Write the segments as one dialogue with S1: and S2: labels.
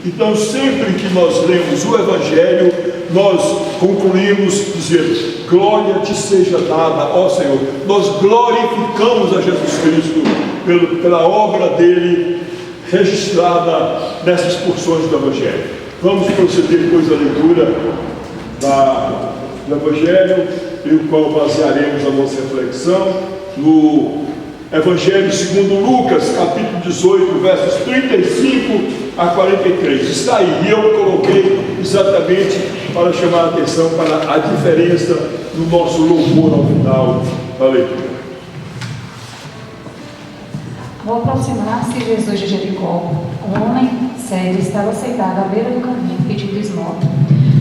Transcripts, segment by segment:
S1: Então, sempre que nós lemos o Evangelho, nós concluímos dizendo: glória te seja dada, ó Senhor. Nós glorificamos a Jesus Cristo pela obra dele registrada nessas porções do Evangelho. Vamos proceder, pois, à leitura do Evangelho, pelo qual basearemos a nossa reflexão no Evangelho segundo Lucas, capítulo 18, versos 35 a 43. Está aí, e eu coloquei exatamente para chamar a atenção para a diferença no nosso louvor ao final da leitura.
S2: Ao aproximar-se Jesus de Jericó, um homem cego estava sentado à beira do caminho pedindo esmola.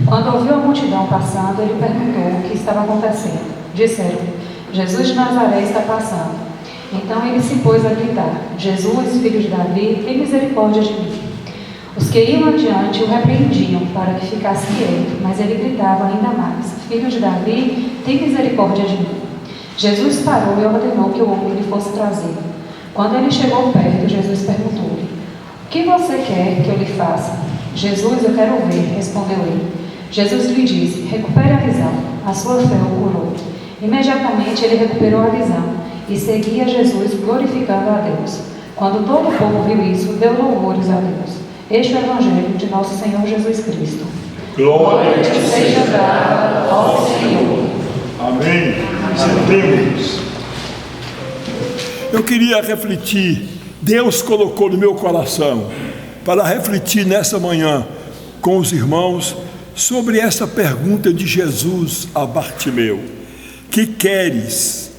S2: Quando ouviu a multidão passando, ele perguntou o que estava acontecendo. Disseram: Jesus de Nazaré está passando. Então ele se pôs a gritar: Jesus, filho de Davi, tem misericórdia de mim. Os que iam adiante o repreendiam para que ficasse quieto, mas ele gritava ainda mais: Filho de Davi, tem misericórdia de mim. Jesus parou e ordenou que o homem lhe fosse trazido. Quando ele chegou perto, Jesus perguntou-lhe: O que você quer que eu lhe faça? Jesus, eu quero ver, respondeu ele. Jesus lhe disse: Recupere a visão, a sua fé o curou. Imediatamente ele recuperou a visão e seguia Jesus, glorificando a Deus. Quando todo o povo viu isso, deu louvores a Deus. Este é o Evangelho de nosso Senhor Jesus Cristo.
S1: Glória
S2: te seja dada, ó Senhor.
S1: Amém. Sentemos. Eu queria refletir, Deus colocou no meu coração para refletir nessa manhã com os irmãos sobre essa pergunta de Jesus a Bartimeu: que queres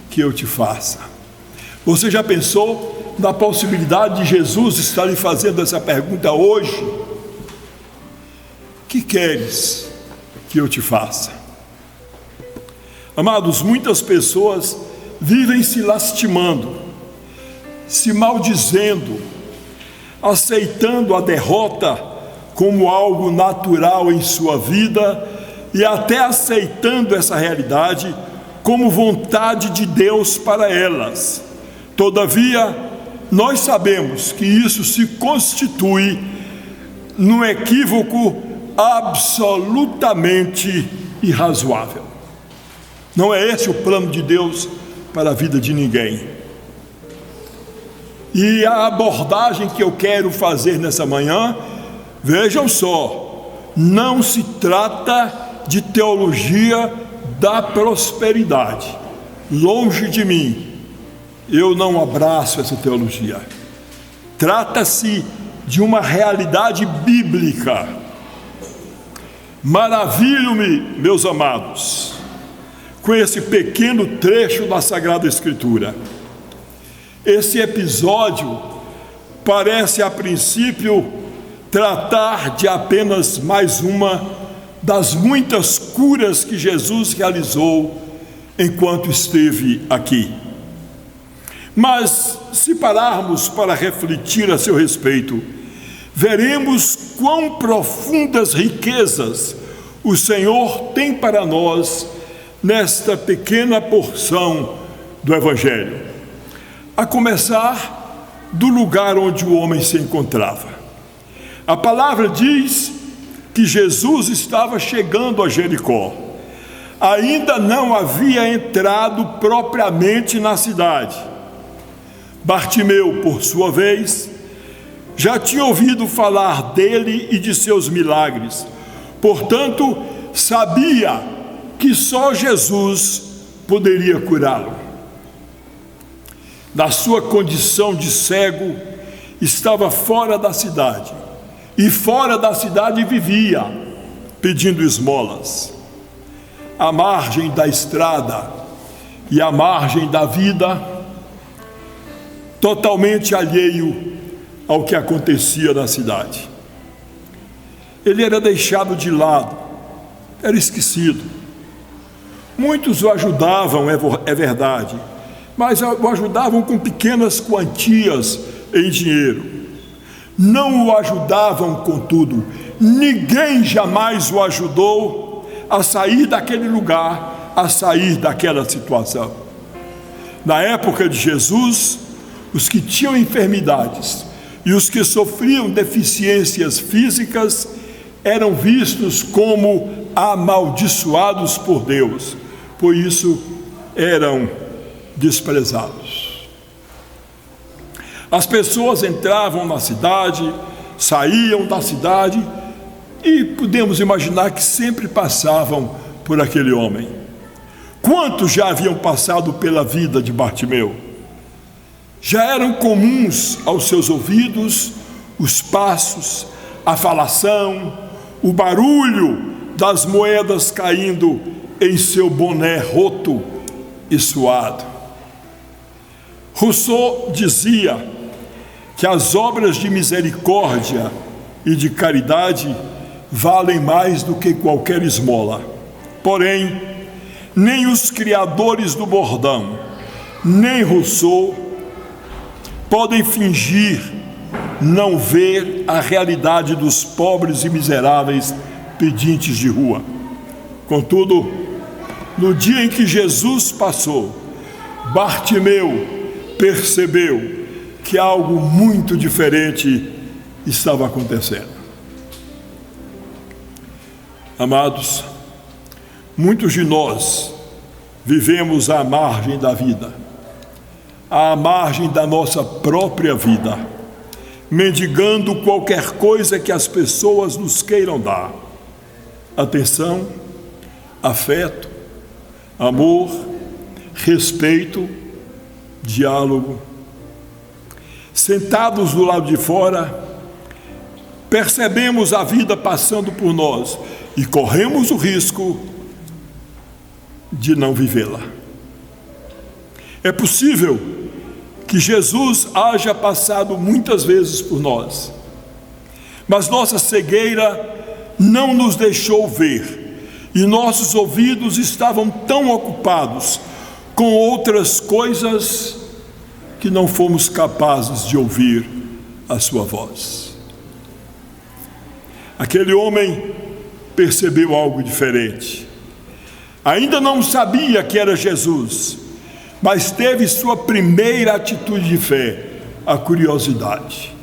S1: que eu te faça? Você já pensou na possibilidade de Jesus estar lhe fazendo essa pergunta hoje? Que queres que eu te faça? Amados, muitas pessoas vivem se lastimando, se maldizendo, aceitando a derrota como algo natural em sua vida e até aceitando essa realidade como vontade de Deus para elas. Todavia, nós sabemos que isso se constitui num equívoco absolutamente irrazoável. Não é esse o plano de Deus para a vida de ninguém. E a abordagem que eu quero fazer nessa manhã, vejam só, não se trata de teologia da prosperidade. Longe de mim, eu não abraço essa teologia. Trata-se de uma realidade bíblica. Maravilho-me, meus amados, com esse pequeno trecho da Sagrada Escritura. Esse episódio parece a princípio tratar de apenas mais uma das muitas curas que Jesus realizou enquanto esteve aqui. Mas se pararmos para refletir a seu respeito, veremos quão profundas riquezas o Senhor tem para nós nesta pequena porção do Evangelho, a começar do lugar onde o homem se encontrava. A palavra diz que Jesus estava chegando a Jericó. Ainda não havia entrado propriamente na cidade. Bartimeu, por sua vez, já tinha ouvido falar dele e de seus milagres. Portanto, sabia que só Jesus poderia curá-lo. Na sua condição de cego, estava fora da cidade, e fora da cidade vivia, pedindo esmolas. À margem da estrada e à margem da vida, totalmente alheio ao que acontecia na cidade. Ele era deixado de lado, era esquecido. Muitos o ajudavam, é verdade, mas o ajudavam com pequenas quantias em dinheiro. Não o ajudavam, contudo, ninguém jamais o ajudou a sair daquele lugar, a sair daquela situação. Na época de Jesus, os que tinham enfermidades e os que sofriam deficiências físicas eram vistos como amaldiçoados por Deus, por isso eram desprezados. As pessoas entravam na cidade, saíam da cidade e podemos imaginar que sempre passavam por aquele homem. Quantos já haviam passado pela vida de Bartimeu? Já eram comuns aos seus ouvidos os passos, a falação, o barulho das moedas caindo em seu boné roto e suado. Rousseau dizia que as obras de misericórdia e de caridade valem mais do que qualquer esmola. Porém, nem os criadores do bordão, nem Rousseau podem fingir não ver a realidade dos pobres e miseráveis pedintes de rua. Contudo, no dia em que Jesus passou, Bartimeu percebeu que algo muito diferente estava acontecendo. Amados, muitos de nós vivemos à margem da vida, à margem da nossa própria vida, mendigando qualquer coisa que as pessoas nos queiram dar: atenção, afeto, amor, respeito, diálogo. Sentados do lado de fora, percebemos a vida passando por nós e corremos o risco de não vivê-la. É possível que Jesus haja passado muitas vezes por nós, mas nossa cegueira não nos deixou ver, e nossos ouvidos estavam tão ocupados com outras coisas que não fomos capazes de ouvir a sua voz. Aquele homem percebeu algo diferente. Ainda não sabia que era Jesus, mas teve sua primeira atitude de fé, a curiosidade.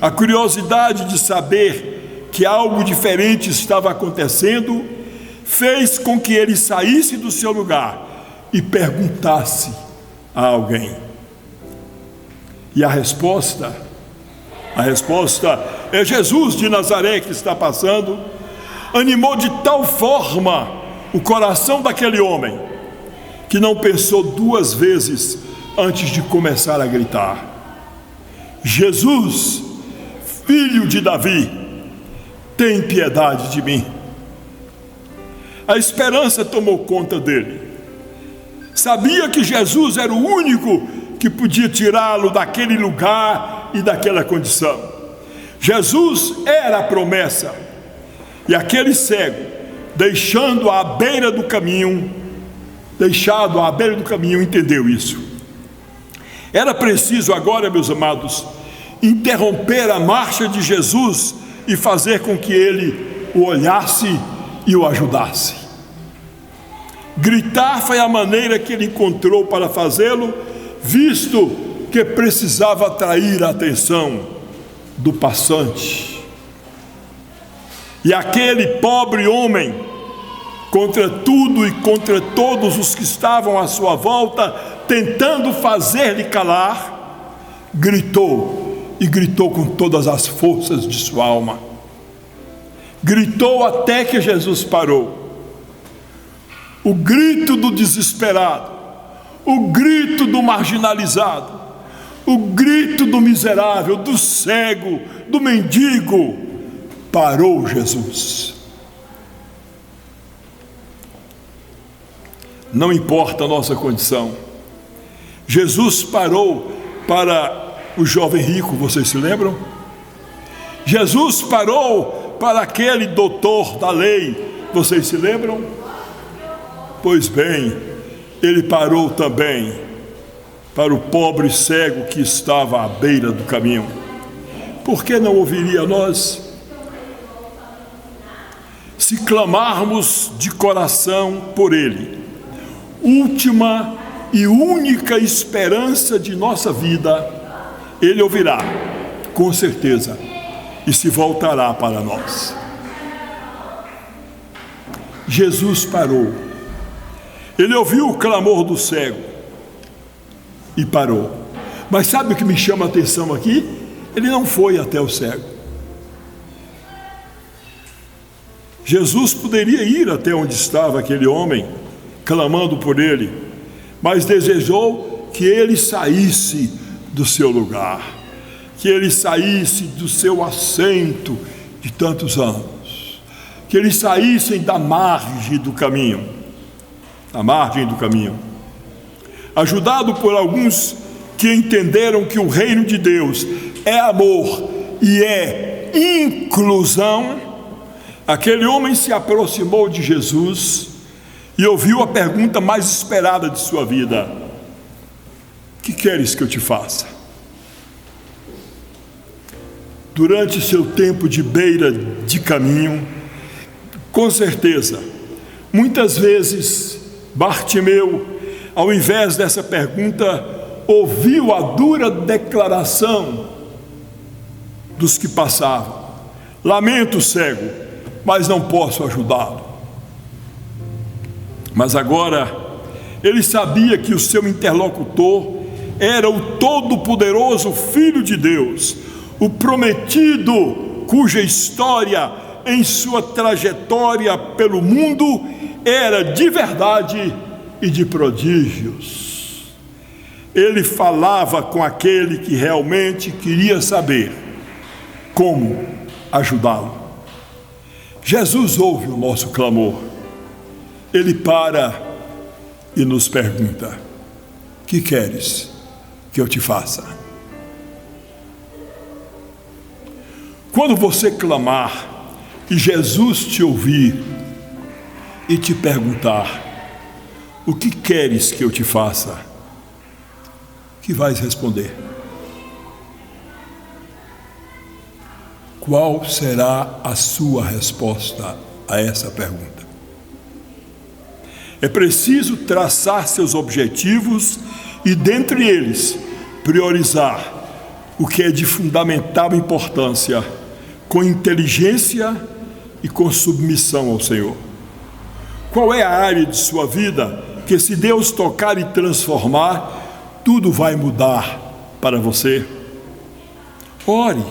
S1: A curiosidade de saber que algo diferente estava acontecendo fez com que ele saísse do seu lugar e perguntasse a alguém. E a resposta é Jesus de Nazaré que está passando. Animou de tal forma o coração daquele homem que não pensou duas vezes antes de começar a gritar: Jesus, filho de Davi, tem piedade de mim. A esperança tomou conta dele. Sabia que Jesus era o único que podia tirá-lo daquele lugar e daquela condição. Jesus era a promessa. E aquele cego, deixado à beira do caminho, entendeu isso. Era preciso agora, meus amados, interromper a marcha de Jesus e fazer com que ele o olhasse e o ajudasse. Gritar foi a maneira que ele encontrou para fazê-lo, visto que precisava atrair a atenção do passante. E aquele pobre homem, contra tudo e contra todos os que estavam à sua volta, tentando fazer-lhe calar, gritou, e gritou com todas as forças de sua alma. Gritou até que Jesus parou. O grito do desesperado, o grito do marginalizado, o grito do miserável, do cego, do mendigo, parou Jesus. Não importa a nossa condição, Jesus parou para o jovem rico, vocês se lembram? Jesus parou para aquele doutor da lei, vocês se lembram? Pois bem, ele parou também para o pobre cego que estava à beira do caminho. Por que não ouviria nós? Se clamarmos de coração por ele, última e única esperança de nossa vida, Ele ouvirá, com certeza, e se voltará para nós. Jesus parou. Ele ouviu o clamor do cego e parou. Mas sabe o que me chama a atenção aqui? Ele não foi até o cego. Jesus poderia ir até onde estava aquele homem, clamando por ele, mas desejou que ele saísse do seu lugar, que ele saísse do seu assento de tantos anos, que eles saíssem da margem do caminho, ajudado por alguns que entenderam que o reino de Deus é amor e é inclusão. Aquele homem se aproximou de Jesus e ouviu a pergunta mais esperada de sua vida: que queres que eu te faça? Durante seu tempo de beira de caminho, com certeza, muitas vezes Bartimeu, ao invés dessa pergunta, ouviu a dura declaração dos que passavam: lamento, cego, mas não posso ajudá-lo. Mas agora ele sabia que o seu interlocutor era o todo-poderoso Filho de Deus, o prometido, cuja história em sua trajetória pelo mundo era de verdade e de prodígios. Ele falava com aquele que realmente queria saber como ajudá-lo. Jesus ouve o nosso clamor. Ele para e nos pergunta: que queres que eu te faça? Quando você clamar e Jesus te ouvir e te perguntar: o que queres que eu te faça? Que vais responder? Qual será a sua resposta a essa pergunta? É preciso traçar seus objetivos e, dentre eles, priorizar o que é de fundamental importância, com inteligência e com submissão ao Senhor. Qual é a área de sua vida que, se Deus tocar e transformar, tudo vai mudar para você? Ore,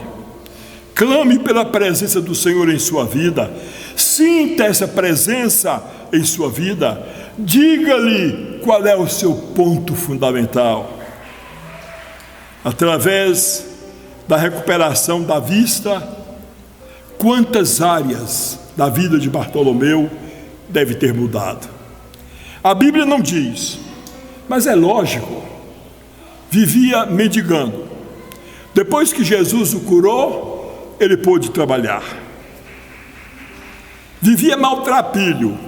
S1: clame pela presença do Senhor em sua vida, sinta essa presença em sua vida, diga-lhe qual é o seu ponto fundamental. Através da recuperação da vista, quantas áreas da vida de Bartolomeu deve ter mudado? A Bíblia não diz, mas é lógico. Vivia mendigando. Depois que Jesus o curou, ele pôde trabalhar. Vivia maltrapilho.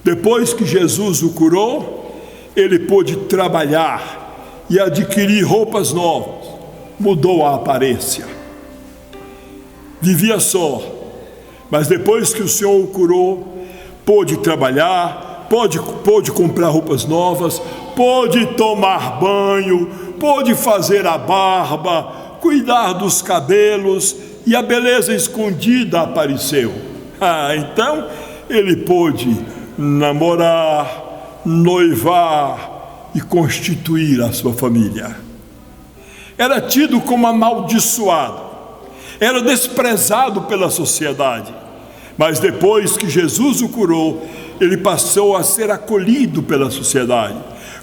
S1: Depois que Jesus o curou, ele pôde trabalhar e adquirir roupas novas. Mudou a aparência. Vivia só, mas depois que o Senhor o curou, pôde trabalhar, pôde comprar roupas novas, pôde tomar banho, pôde fazer a barba, cuidar dos cabelos, e a beleza escondida apareceu. Então ele pôde namorar, noivar e constituir a sua família. Era tido como amaldiçoado, era desprezado pela sociedade, mas depois que Jesus o curou, ele passou a ser acolhido pela sociedade,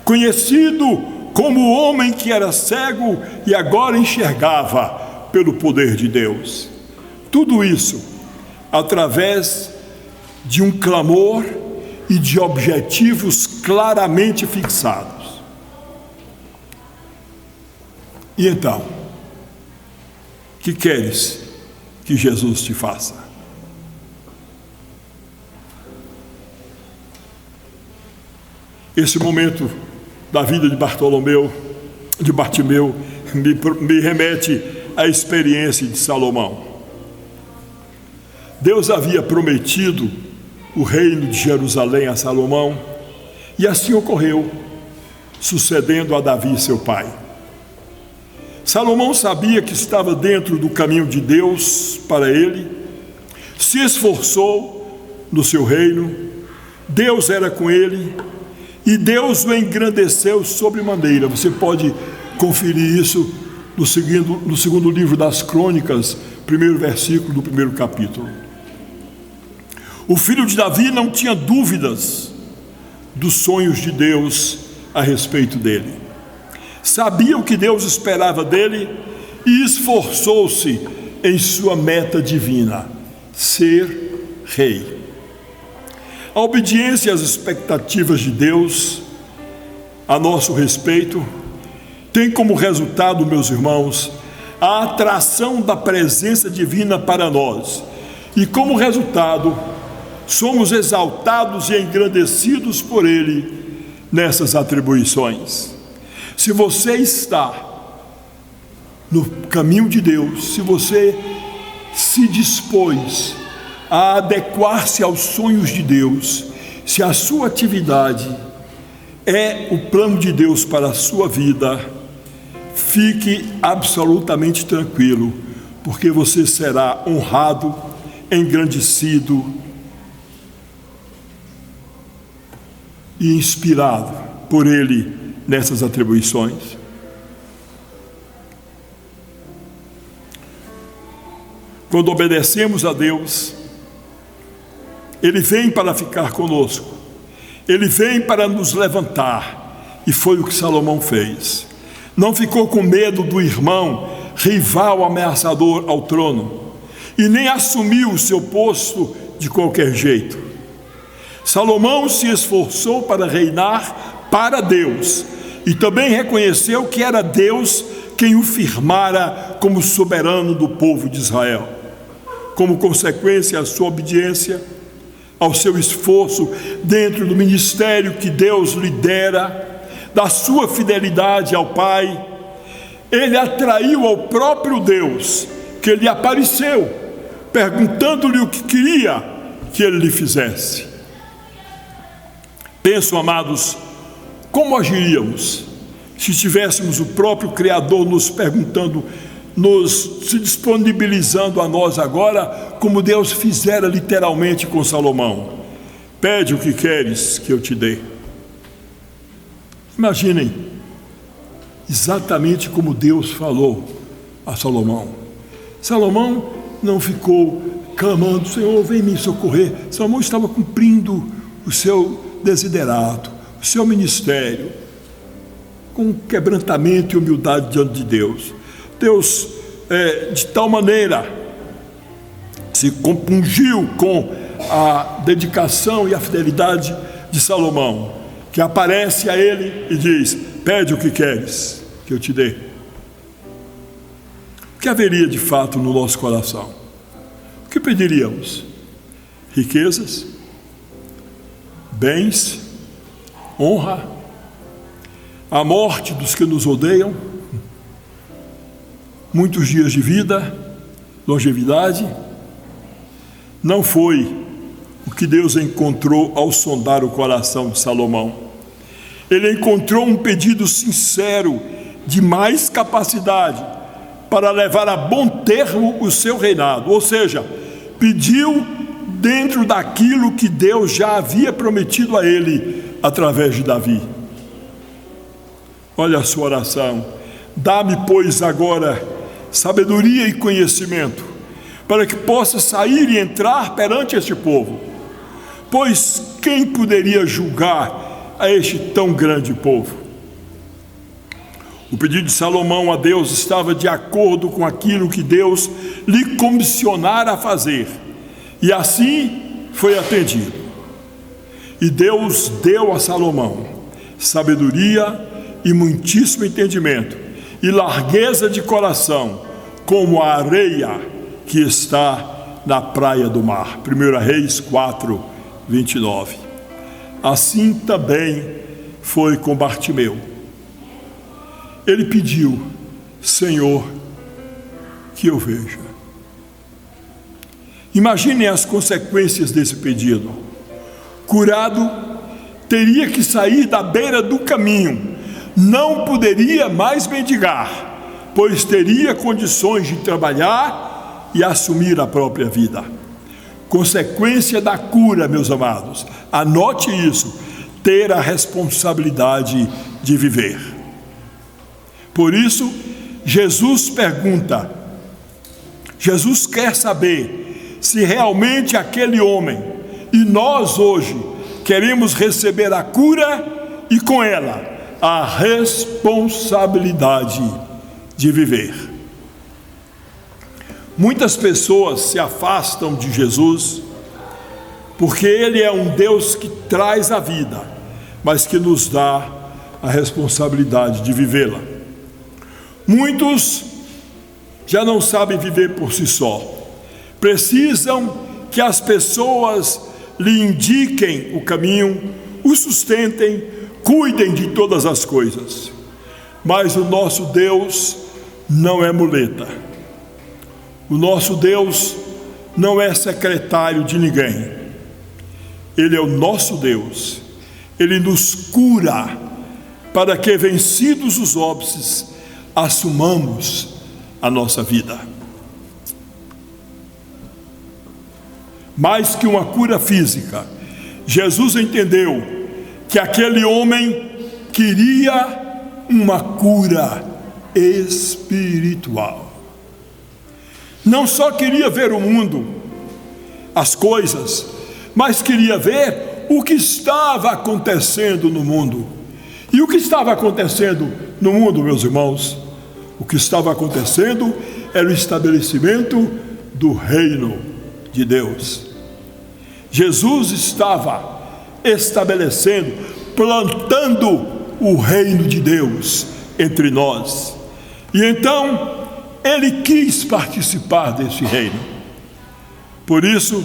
S1: conhecido como o homem que era cego e agora enxergava pelo poder de Deus. Tudo isso através de um clamor e de objetivos claramente fixados. E então, que queres que Jesus te faça? Esse momento da vida de Bartimeu me remete à experiência de Salomão. Deus havia prometido o reino de Jerusalém a Salomão, e assim ocorreu, sucedendo a Davi, seu pai. Salomão sabia que estava dentro do caminho de Deus para ele, se esforçou no seu reino, Deus era com ele e Deus o engrandeceu sobremaneira. Você pode conferir isso no segundo livro das Crônicas, primeiro versículo do primeiro capítulo. O filho de Davi não tinha dúvidas dos sonhos de Deus a respeito dele. Sabia o que Deus esperava dele e esforçou-se em sua meta divina, ser rei. A obediência às expectativas de Deus a nosso respeito tem como resultado, meus irmãos, a atração da presença divina para nós, e como resultado somos exaltados e engrandecidos por Ele nessas atribuições. Se você está no caminho de Deus, se você se dispôs a adequar-se aos sonhos de Deus, se a sua atividade é o plano de Deus para a sua vida, fique absolutamente tranquilo, porque você será honrado, engrandecido e inspirado por Ele nessas atribuições. Quando obedecemos a Deus, Ele vem para ficar conosco, Ele vem para nos levantar, e foi o que Salomão fez. Não ficou com medo do irmão rival ameaçador ao trono, e nem assumiu o seu posto de qualquer jeito. Salomão se esforçou para reinar para Deus, e também reconheceu que era Deus quem o firmara como soberano do povo de Israel. Como consequência, a sua obediência, ao seu esforço dentro do ministério que Deus lhe dera, da sua fidelidade ao Pai, ele atraiu ao próprio Deus, que lhe apareceu, perguntando-lhe o que queria que ele lhe fizesse. Penso, amados, como agiríamos se tivéssemos o próprio Criador nos perguntando, se disponibilizando a nós agora, como Deus fizera literalmente com Salomão: pede o que queres que eu te dê. Imaginem, exatamente como Deus falou a Salomão. Salomão não ficou clamando: Senhor, vem me socorrer. Salomão estava cumprindo o seu desiderato, o seu ministério, com quebrantamento e humildade diante de Deus. Deus, de tal maneira, se compungiu com a dedicação e a fidelidade de Salomão, que aparece a ele e diz: pede o que queres que eu te dê. O que haveria de fato no nosso coração? O que pediríamos? Riquezas? Bens? Honra? A morte dos que nos odeiam? Muitos dias de vida? Longevidade? Não foi o que Deus encontrou ao sondar o coração de Salomão. Ele encontrou um pedido sincero de mais capacidade para levar a bom termo o seu reinado, ou seja, pediu dentro daquilo que Deus já havia prometido a ele através de Davi. Olha a sua oração: dá-me, pois, agora sabedoria e conhecimento, para que possa sair e entrar perante este povo, pois quem poderia julgar a este tão grande povo? O pedido de Salomão a Deus estava de acordo com aquilo que Deus lhe comissionara a fazer, e assim foi atendido. E Deus deu a Salomão sabedoria e muitíssimo entendimento, e largueza de coração, como a areia que está na praia do mar. 1 Reis 4, 29. Assim também foi com Bartimeu. Ele pediu: Senhor, que eu veja. Imaginem as consequências desse pedido. Curado, teria que sair da beira do caminho, não poderia mais mendigar, pois teria condições de trabalhar e assumir a própria vida. Consequência da cura, meus amados, anote isso: ter a responsabilidade de viver. Por isso, Jesus pergunta, Jesus quer saber se realmente aquele homem e nós hoje queremos receber a cura e com ela a responsabilidade de viver. Muitas pessoas se afastam de Jesus porque Ele é um Deus que traz a vida, mas que nos dá a responsabilidade de vivê-la. Muitos já não sabem viver por si só, precisam que as pessoas lhe indiquem o caminho, o sustentem, cuidem de todas as coisas. Mas o nosso Deus não é muleta. O nosso Deus não é secretário de ninguém. Ele é o nosso Deus. Ele nos cura para que, vencidos os óbices, assumamos a nossa vida. Mais que uma cura física, Jesus entendeu que aquele homem queria uma cura espiritual. Não só queria ver o mundo, as coisas, mas queria ver o que estava acontecendo no mundo. E o que estava acontecendo no mundo, meus irmãos? O que estava acontecendo era o estabelecimento do reino de Deus. Jesus estava estabelecendo, plantando o reino de Deus entre nós. E então, ele quis participar desse reino. Por isso,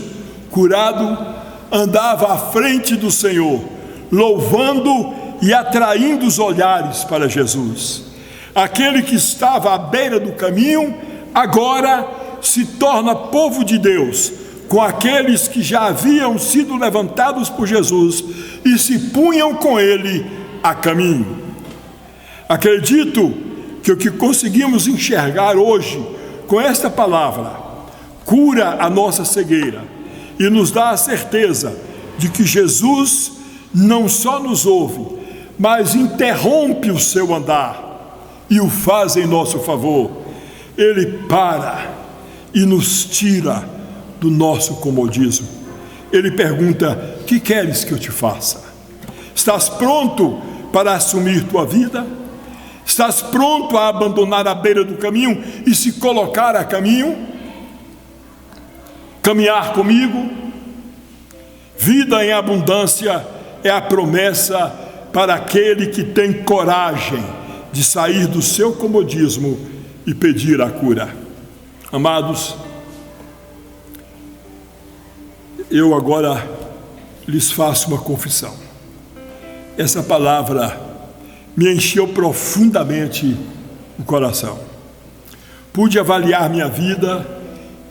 S1: curado, andava à frente do Senhor, louvando e atraindo os olhares para Jesus. Aquele que estava à beira do caminho, agora se torna povo de Deus, com aqueles que já haviam sido levantados por Jesus e se punham com ele a caminho. Acredito que o que conseguimos enxergar hoje com esta palavra cura a nossa cegueira e nos dá a certeza de que Jesus não só nos ouve, mas interrompe o seu andar e o faz em nosso favor. Ele para e nos tira do nosso comodismo. Ele pergunta: que queres que eu te faça? Estás pronto para assumir tua vida? Estás pronto a abandonar a beira do caminho e se colocar a caminho? Caminhar comigo? Vida em abundância é a promessa para aquele que tem coragem de sair do seu comodismo e pedir a cura. Amados, eu agora lhes faço uma confissão. Essa palavra me encheu profundamente o coração. Pude avaliar minha vida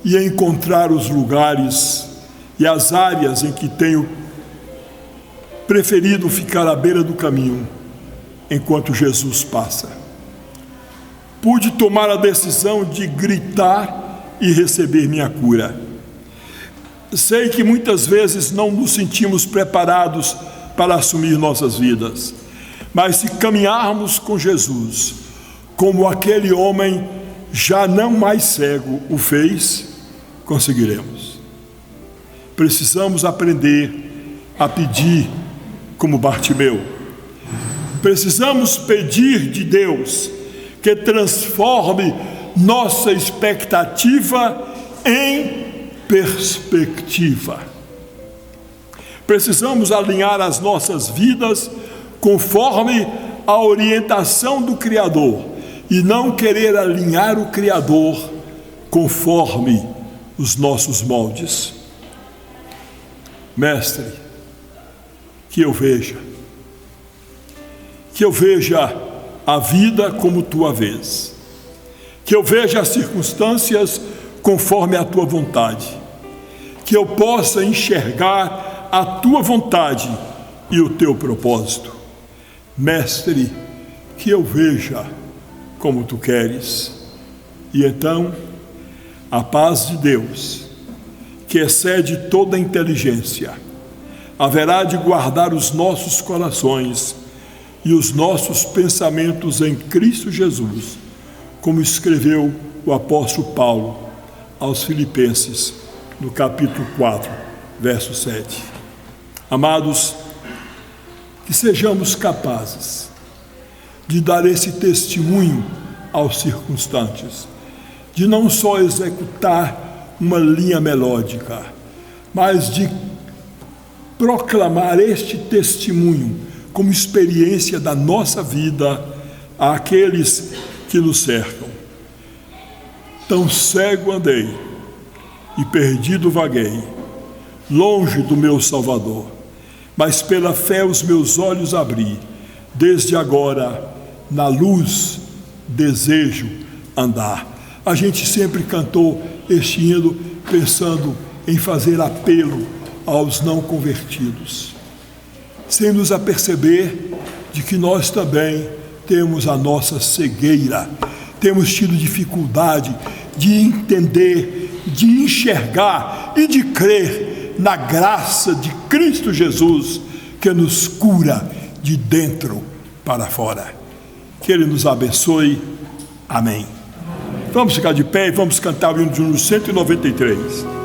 S1: e encontrar os lugares e as áreas em que tenho preferido ficar à beira do caminho enquanto Jesus passa. Pude tomar a decisão de gritar e receber minha cura. Sei que muitas vezes não nos sentimos preparados para assumir nossas vidas, mas se caminharmos com Jesus, como aquele homem já não mais cego o fez, conseguiremos. Precisamos aprender a pedir como Bartimeu. Precisamos pedir de Deus que transforme nossa expectativa em perspectiva. Precisamos alinhar as nossas vidas conforme a orientação do Criador e não querer alinhar o Criador conforme os nossos moldes. Mestre, que eu veja a vida como tu a vês, que eu veja as circunstâncias conforme a tua vontade, que eu possa enxergar a tua vontade e o teu propósito. Mestre, que eu veja como tu queres. E então, a paz de Deus, que excede toda inteligência, haverá de guardar os nossos corações e os nossos pensamentos em Cristo Jesus, como escreveu o apóstolo Paulo aos Filipenses, no capítulo 4, verso 7. Amados, que sejamos capazes de dar esse testemunho aos circunstantes, de não só executar uma linha melódica, mas de proclamar este testemunho como experiência da nossa vida àqueles que nos cercam. Tão cego andei e perdido vaguei, longe do meu Salvador, mas pela fé os meus olhos abri. Desde agora, na luz, desejo andar. A gente sempre cantou este hino pensando em fazer apelo aos não convertidos, sem nos aperceber de que nós também temos a nossa cegueira, temos tido dificuldade de entender, de enxergar e de crer na graça de Cristo Jesus, que nos cura de dentro para fora. Que Ele nos abençoe. Amém. Vamos ficar de pé e vamos cantar o hino de número 193.